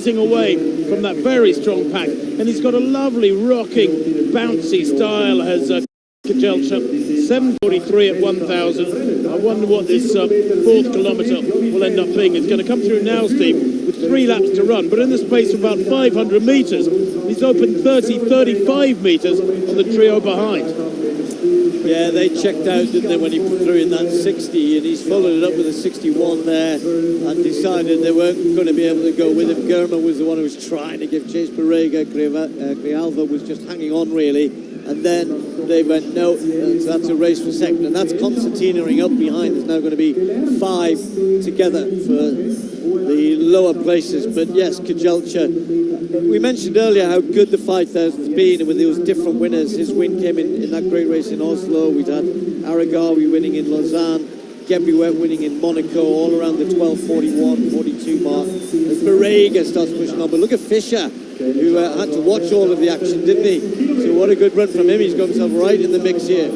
squeezing away from that very strong pack. And he's got a lovely rocking, bouncy style, has Quejelcha. 7:43 at 1,000. I wonder what this fourth kilometre will end up being. It's going to come through now, Steve, with 3 laps to run, but in the space of about 500 metres, he's opened 35 metres for the trio behind. Yeah, they checked out, didn't they, when he put through in that 60, and he's followed it up with a 61 there and decided they weren't going to be able to go with him. Germa was the one who was trying to give chase. Barrega, Grijalva was just hanging on, really, and then they went, no, so that's a race for second, and that's concertinaing up behind. There's now going to be 5 together for the lower places, but yes, Quejelcha. We mentioned earlier how good the 5,000's been, and with those different winners. His win came in that great race in Oslo. We'd had Aragawi winning in Lausanne, Gebriwet winning in Monaco, all around the 12:41, 42 mark. As Barrega starts pushing on, but look at Fischer, who had to watch all of the action, didn't he? So what a good run from him. He's got himself right in the mix here.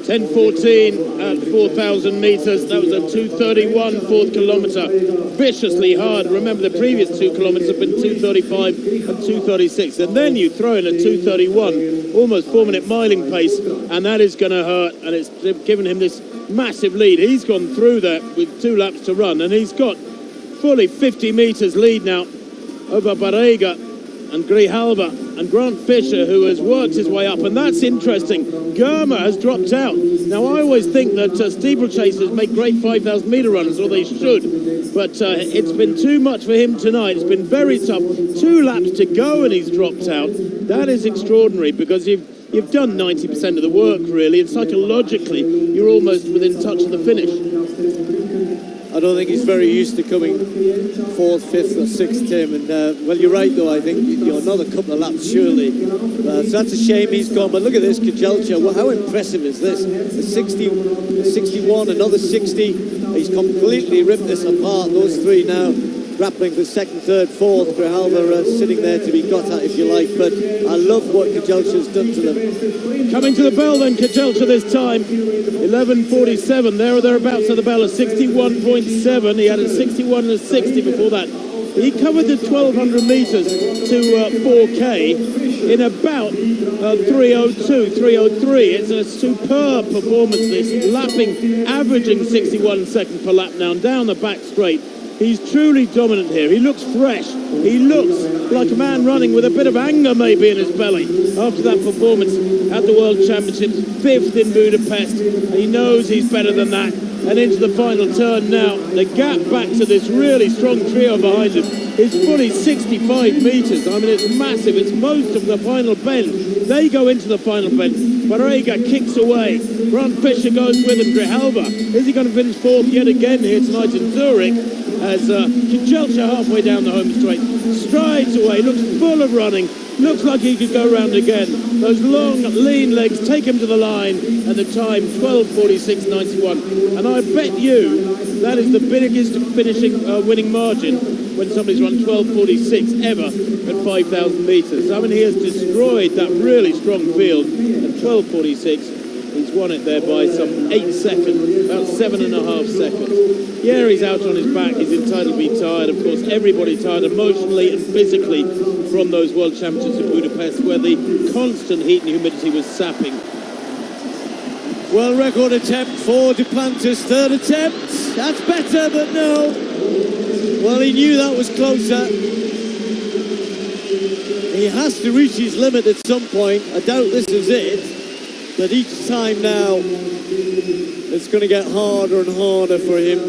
10:14 at 4,000 metres. That was a 2:31 fourth kilometre. Viciously hard. Remember, the previous 2 kilometres have been 2:35 and 2:36. And then you throw in a 2:31, almost 4-minute miling pace, and that is going to hurt. And it's given him this massive lead. He's gone through that with 2 laps to run, and he's got fully 50 metres lead now over Barrega and Grijalva and Grant Fischer, who has worked his way up. And that's interesting. Germa has dropped out. Now, I always think that steeplechasers make great 5,000 metre runners, or they should, but it's been too much for him tonight. It's been very tough. 2 laps to go and he's dropped out. That is extraordinary, because you've done 90% of the work, really, and psychologically you're almost within touch of the finish. I don't think he's very used to coming 4th, 5th or 6th, Tim, and well, you're right though. I think another couple of laps surely, so that's a shame he's gone. But look at this Quejelcha. Well, how impressive is this? The 60, the 61, another 60. He's completely ripped this apart. Those 3 now grappling for 2nd, 3rd, 4th. Grijalva sitting there to be got at, if you like, but I love what Quejelcha's done to them. Coming to the bell then, Quejelcha this time, 11:47, there or thereabouts at the bell, a 61.7. He had a 61 and a 60 before that. He covered the 1,200 metres to 4K in about 3:02, 3:03. It's a superb performance, this, lapping, averaging 61 seconds per lap now, down the back straight. He's truly dominant here. He looks fresh. He looks like a man running with a bit of anger maybe in his belly after that performance at the World Championships, 5th in Budapest. He knows he's better than that. And into the final turn now. The gap back to this really strong trio behind him is fully 65 metres. I mean, it's massive. It's most of the final bend. They go into the final bend. Barrega kicks away. Grant Fischer goes with him. Grijalva, is he going to finish 4th yet again here tonight in Zurich? As Quejelcha halfway down the home straight strides away, looks full of running, looks like he could go round again. Those long, lean legs take him to the line, and the time 12:46.91. And I bet you that is the biggest finishing winning margin when somebody's run 12:46 ever at 5,000 metres. I mean, he has destroyed that really strong field at 12:46. He's won it there by some 8 seconds, about 7.5 seconds. Yeah, he's out on his back. He's entitled to be tired. Of course, everybody tired emotionally and physically from those World Championships in Budapest, where the constant heat and humidity was sapping. Well, record attempt for Duplantis, 3rd attempt. That's better, but no. Well, he knew that was closer. He has to reach his limit at some point. I doubt this is it. But each time now, it's going to get harder and harder for him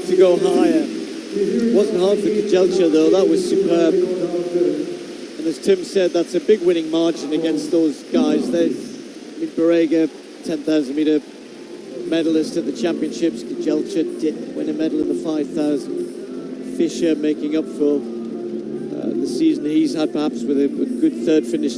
to go higher. It wasn't hard for Quejelcha, though. That was superb. And as Tim said, that's a big winning margin against those guys. Barrega, 10,000 metre medalist at the championships. Quejelcha didn't win a medal in the 5,000. Fischer making up for the season he's had, perhaps with a good 3rd finish.